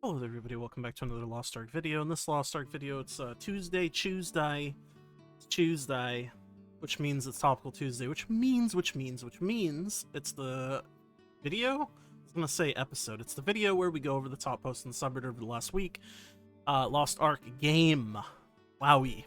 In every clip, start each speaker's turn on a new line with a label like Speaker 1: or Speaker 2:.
Speaker 1: Hello there, everybody, welcome back to another Lost Ark video. In this Lost Ark video, it's Tuesday, which means it's Topical Tuesday, which means it's the video? I was gonna say episode. It's the video where we go over the top posts in the subreddit over the last week. Lost Ark game. Wowie.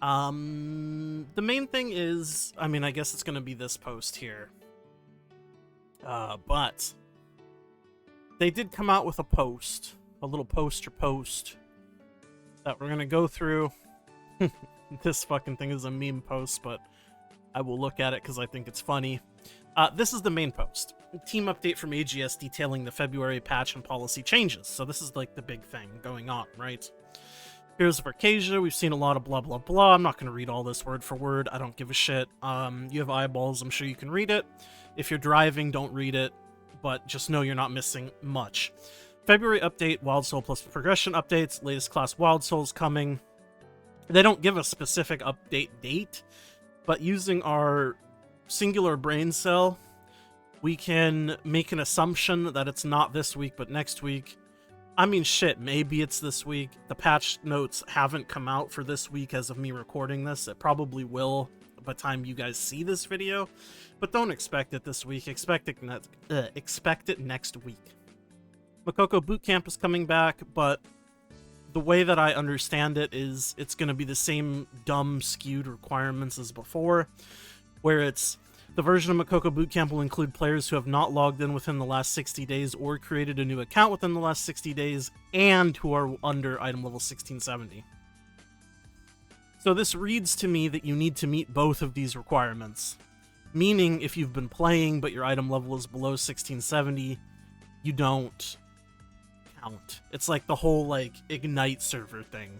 Speaker 1: The main thing is, I guess it's gonna be this post here. But they did come out with a post, a little poster post that we're gonna go through. This fucking thing is a meme post, but I will look at it because I think it's funny. This is the main post. Team update from AGS detailing the February patch and policy changes. So this is like the big thing going on, right? Heroes of Arcadia, we've seen a lot of blah blah blah. I'm not gonna read all this word for word. I don't give a shit. You have eyeballs, I'm sure you can read it. If you're driving, don't read it, but just know you're not missing much. February update, Wild Soul plus progression updates, latest class Wild Souls coming. They don't give a specific update date, but using our singular brain cell, we can make an assumption that it's not this week, but next week. I mean, shit, maybe it's this week. The patch notes haven't come out for this week as of me recording this. It probably will by the time you guys see this video, but don't expect it this week. Expect it next week. Mokoko Bootcamp is coming back, but the way that I understand it is it's going to be the same dumb, skewed requirements as before, where it's the version of Mokoko Bootcamp will include players who have not logged in within the last 60 days or created a new account within the last 60 days and who are under item level 1670. So this reads to me that you need to meet both of these requirements. Meaning, if you've been playing but your item level is below 1670, you don't count. It's like the whole, Ignite server thing.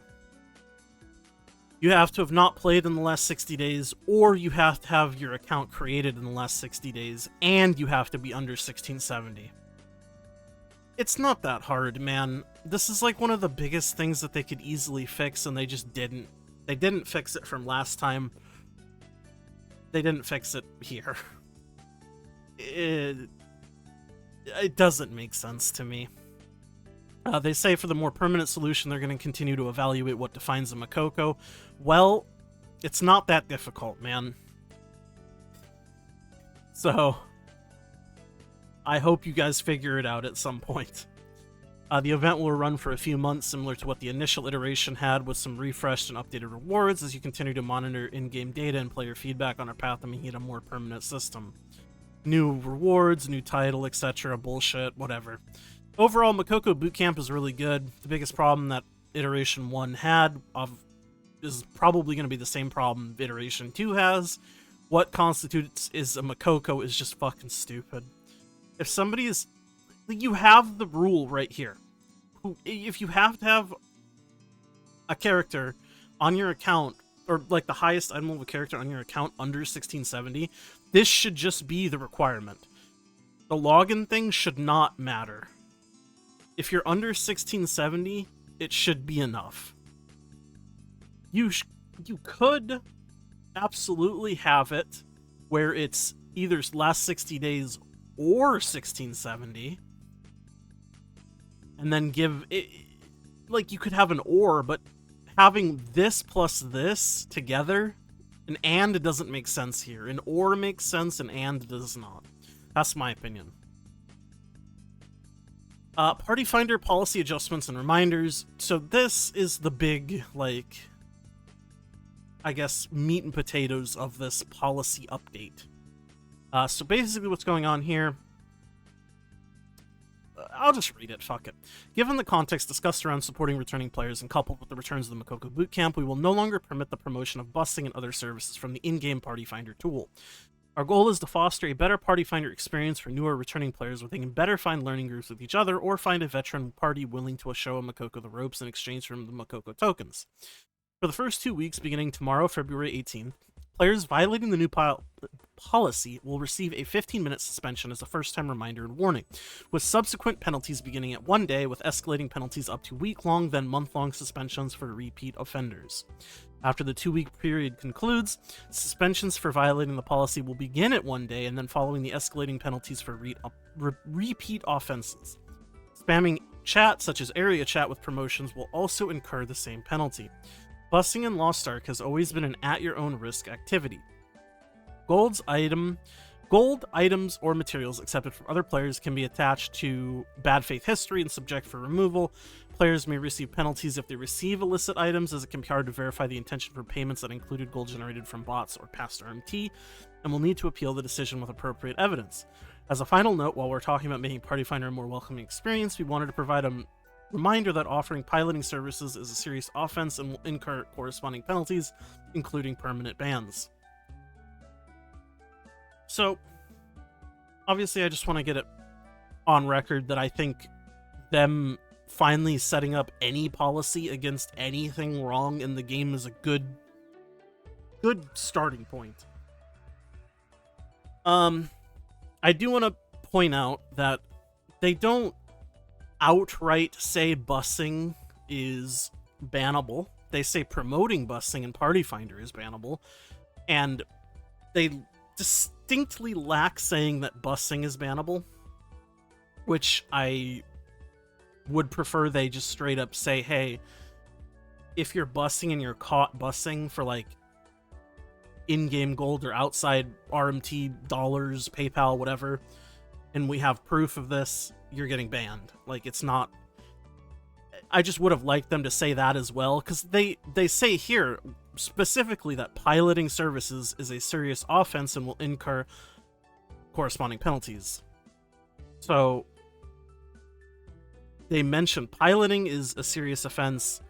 Speaker 1: You have to have not played in the last 60 days, or you have to have your account created in the last 60 days, and you have to be under 1670. It's not that hard, man. This is like one of the biggest things that they could easily fix, and they just didn't. They didn't fix it from last time. They didn't fix it here. It doesn't make sense to me. They say for the more permanent solution, they're going to continue to evaluate what defines a Mokoko. Well, it's not that difficult, man. So, I hope you guys figure it out at some point. The event will run for a few months, similar to what the initial iteration had, with some refreshed and updated rewards as you continue to monitor in-game data and player feedback on our path to making it a more permanent system. New rewards, new title, etc. Bullshit, whatever. Overall, Mokoko Bootcamp is really good. The biggest problem that Iteration 1 had is probably going to be the same problem Iteration 2 has. What constitutes is a Mokoko is just fucking stupid. If somebody is... You have the rule right here. If you have to have a character on your account, or like the highest item level character on your account under 1670, this should just be the requirement. The login thing should not matter. If you're under 1670, it should be enough. You could absolutely have it where it's either last 60 days or 1670, and then give it, like, you could have an or, but having this plus this together, an and doesn't make sense here. An or makes sense, an and does not. That's my opinion. Party Finder policy adjustments and reminders. So this is the big, I guess, meat and potatoes of this policy update. So basically what's going on here, I'll just read it, fuck it. Given the context discussed around supporting returning players and coupled with the returns of the Mokoko Bootcamp, we will no longer permit the promotion of busing and other services from the in-game Party Finder tool. Our goal is to foster a better Party Finder experience for newer returning players where they can better find learning groups with each other or find a veteran party willing to show a Mokoko the ropes in exchange for the Mokoko tokens. For the first 2 weeks, beginning tomorrow, February 18th, players violating the new policy will receive a 15-minute suspension as a first-time reminder and warning, with subsequent penalties beginning at 1 day, with escalating penalties up to week-long, then month-long suspensions for repeat offenders. After the 2-week period concludes, suspensions for violating the policy will begin at 1 day, and then following the escalating penalties for repeat offenses. Spamming chat, such as area chat with promotions, will also incur the same penalty. Busing in Lost Ark has always been an at-your-own-risk activity. Gold items or materials accepted from other players can be attached to bad faith history and subject for removal. Players may receive penalties if they receive illicit items, as it can be hard to verify the intention for payments that included gold generated from bots or past RMT, and will need to appeal the decision with appropriate evidence. As a final note, while we're talking about making Party Finder a more welcoming experience, we wanted to provide a reminder that offering piloting services is a serious offense and will incur corresponding penalties, including permanent bans. So, obviously I just want to get it on record that I think them finally setting up any policy against anything wrong in the game is a good starting point. I do want to point out that they don't outright say busing is bannable. They say promoting busing in Party Finder is bannable, and they distinctly lack saying that busing is bannable, which I would prefer they just straight up say, hey, if you're busing and you're caught busing for like in-game gold or outside RMT dollars, PayPal, whatever, and we have proof of this, you're getting banned. Like, it's not... I just would have liked them to say that as well, because they say here specifically that piloting services is a serious offense and will incur corresponding penalties. So they mention piloting is a serious offense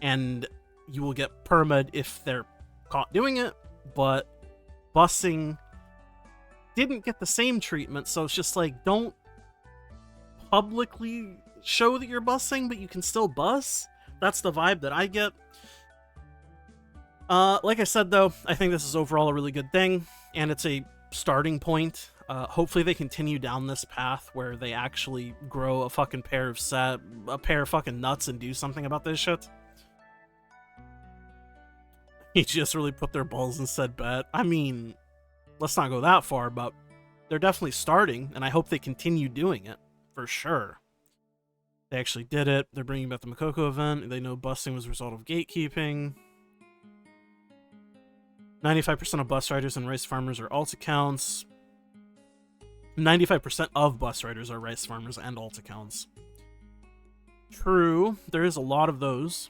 Speaker 1: and you will get permad if they're caught doing it, but busing didn't get the same treatment, so it's just like, don't publicly show that you're busing, but you can still bus. That's the vibe that I get. Like I said, though, I think this is overall a really good thing, and it's a starting point. Hopefully they continue down this path where they actually grow a fucking pair of fucking nuts and do something about this shit. He just really put their balls and said bet. I mean, let's not go that far, but they're definitely starting, and I hope they continue doing it, for sure. They actually did it. They're bringing back the Mokoko event. They know busing was a result of gatekeeping. 95% of bus riders and rice farmers are alt accounts. 95% of bus riders are rice farmers and alt accounts. True, there is a lot of those.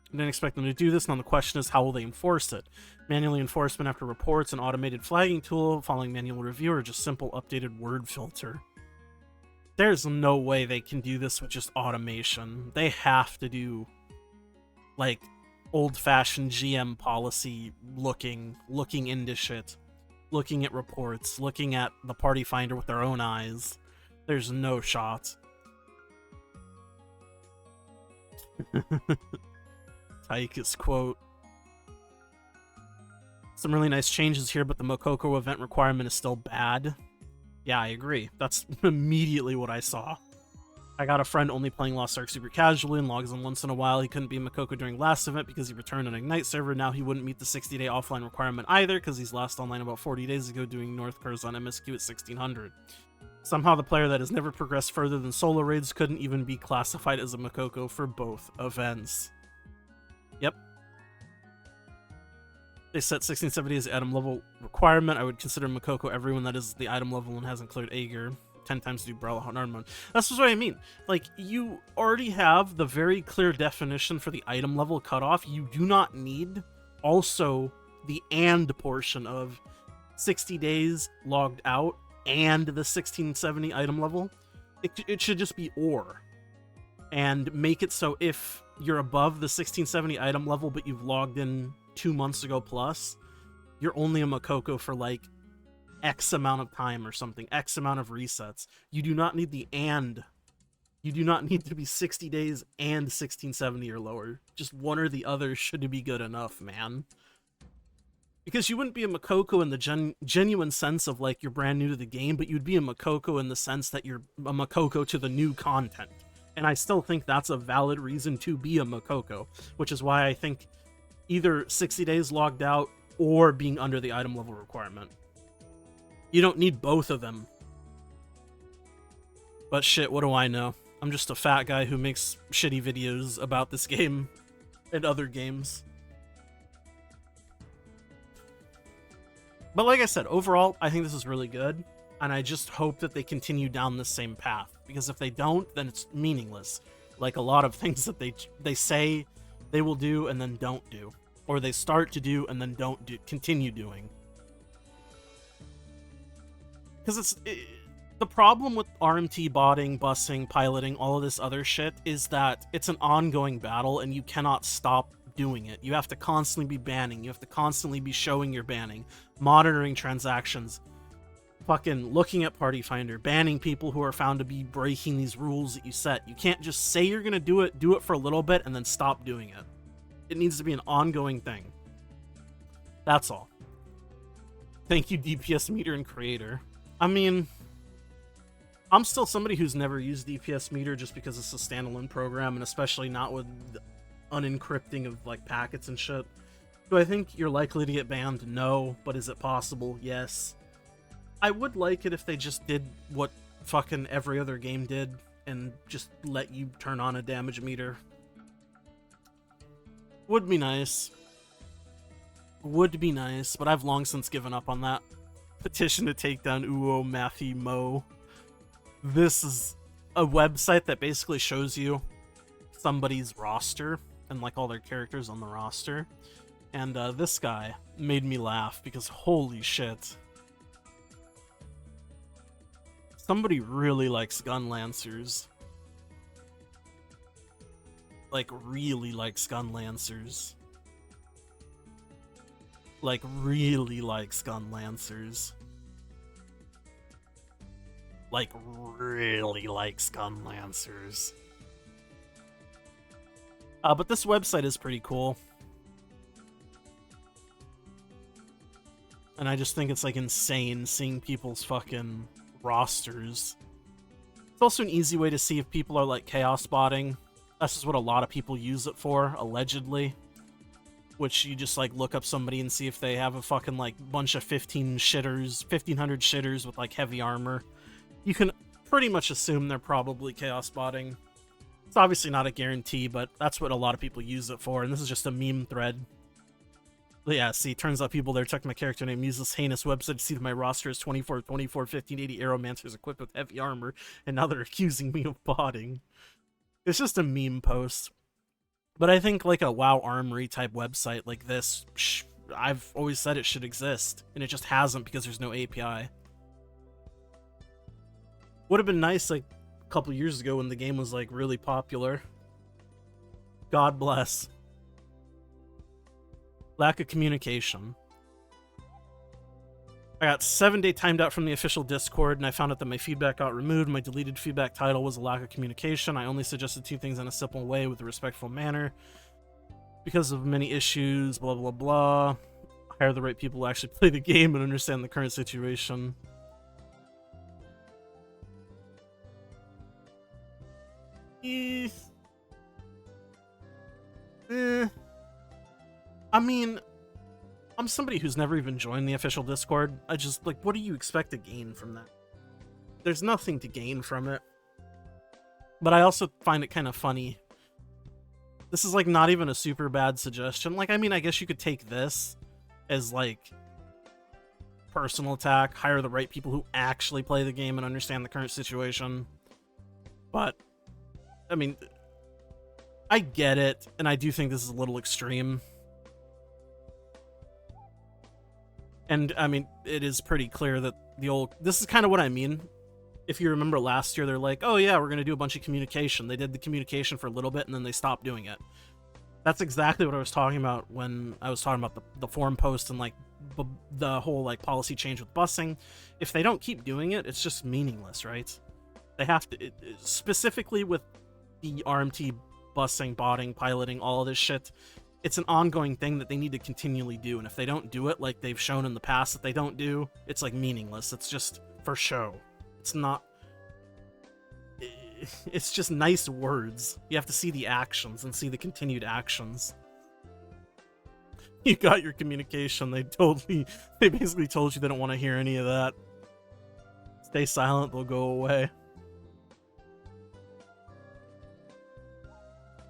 Speaker 1: I didn't expect them to do this. Now the question is, how will they enforce it? Manual enforcement after reports, an automated flagging tool, following manual review, or just simple updated word filter? There's no way they can do this with just automation. They have to do, like, old-fashioned GM policy looking into shit. Looking at reports, looking at the Party Finder with their own eyes. There's no shot. Tychus quote. Some really nice changes here, but the Mokoko event requirement is still bad. Yeah, I agree. That's immediately what I saw. I got a friend only playing Lost Ark super casually and logs in once in a while. He couldn't be Mokoko during last event because he returned on Ignite server. Now he wouldn't meet the 60-day offline requirement either because he's last online about 40 days ago doing North Curse on MSQ at 1600. Somehow the player that has never progressed further than solo raids couldn't even be classified as a Mokoko for both events. Yep. They set 1670 as the item level requirement. I would consider Mokoko everyone that is the item level and hasn't cleared Aegir 10 times to do Brawlhalla Hard mode. That's just what I mean. Like, you already have the very clear definition for the item level cutoff. You do not need also the and portion of 60 days logged out and the 1670 item level. It should just be or. And make it so if you're above the 1670 item level but you've logged in 2 months ago plus, you're only a Mokoko for like X amount of time or something, X amount of resets. You do not need the and. You do not need to be 60 days and 1670 or lower. Just one or the other should be good enough, man. Because you wouldn't be a Mokoko in the genuine sense of like you're brand new to the game, but you'd be a Mokoko in the sense that you're a Mokoko to the new content. And I still think that's a valid reason to be a Mokoko, which is why I think either 60 days logged out or being under the item level requirement. You don't need both of them. But shit, what do I know? I'm just a fat guy who makes shitty videos about this game and other games. But like I said, overall, I think this is really good, and I just hope that they continue down the same path, because if they don't, then it's meaningless. Like a lot of things that they say they will do and then don't do, or they start to do and then don't continue doing. Because the problem with RMT botting, busing, piloting, all of this other shit is that it's an ongoing battle and you cannot stop doing it. You have to constantly be banning. You have to constantly be showing your banning, monitoring transactions, fucking looking at Party Finder, banning people who are found to be breaking these rules that you set. You can't just say you're gonna do it for a little bit, and then stop doing it. It needs to be an ongoing thing. That's all. Thank you, DPS meter and creator. I mean, I'm still somebody who's never used DPS meter just because it's a standalone program, and especially not with unencrypting of like packets and shit. Do I think you're likely to get banned? No. But is it possible? Yes. I would like it if they just did what fucking every other game did and just let you turn on a damage meter. Would be nice. Would be nice, but I've long since given up on that. Petition to take down Uo Mafi Mo. This is a website that basically shows you somebody's roster and like all their characters on the roster. And this guy made me laugh because holy shit. Somebody really likes gun lancers. Like really likes gun lancers. Like really likes gun lancers. Like really likes gun lancers. But this website is pretty cool. And I just think it's like insane seeing people's fucking rosters. It's also an easy way to see if people are like chaos botting. That's just what a lot of people use it for, allegedly. Which you just like look up somebody and see if they have a fucking like bunch of 1500 shitters with like heavy armor. You can pretty much assume they're probably chaos botting. It's obviously not a guarantee, but that's what a lot of people use it for, and this is just a meme thread. But yeah, see, turns out people there checked my character name, use this heinous website to see that my roster is 24, 1580 Aeromancers equipped with heavy armor, and now they're accusing me of botting. It's just a meme post. But I think like a WoW Armory type website like this, I've always said it should exist, and it just hasn't because there's no API. Would have been nice like a couple years ago when the game was like really popular. God bless. Lack of communication. I got 7-day timed out from the official Discord, and I found out that my feedback got removed. My deleted feedback title was a lack of communication. I only suggested 2 things in a simple way with a respectful manner. Because of many issues, blah blah blah. Hire the right people to actually play the game and understand the current situation. I mean, I'm somebody who's never even joined the official Discord. I just, like, what do you expect to gain from that? There's nothing to gain from it. But I also find it kind of funny. This is, like, not even a super bad suggestion. Like, I mean, I guess you could take this as, like, personal attack, hire the right people who actually play the game and understand the current situation. But, I mean, I get it, and I do think this is a little extreme. And, I mean, it is pretty clear that this is kind of what I mean. If you remember last year, they're like, oh yeah, we're going to do a bunch of communication. They did the communication for a little bit, and then they stopped doing it. That's exactly what I was talking about when I was talking about the forum post and, like, the whole, like, policy change with busing. If they don't keep doing it, it's just meaningless, right? They have to, specifically with the RMT busing, botting, piloting, all of this shit, it's an ongoing thing that they need to continually do, and if they don't do it like they've shown in the past that they don't do, it's like meaningless. It's just for show. It's not... It's just nice words. You have to see the actions and see the continued actions. You got your communication. They basically told you they don't want to hear any of that. Stay silent, they'll go away.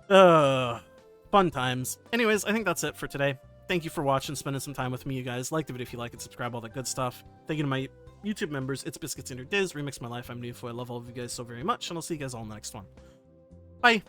Speaker 1: Fun times. Anyways, I think that's it for today. Thank you for watching, spending some time with me, you guys. Like the video if you like it, subscribe, all that good stuff. Thank you to my YouTube members. It's Biscuits and Your Diz, Remix My Life. I'm Neufo. I love all of you guys so very much, and I'll see you guys all in the next one. Bye.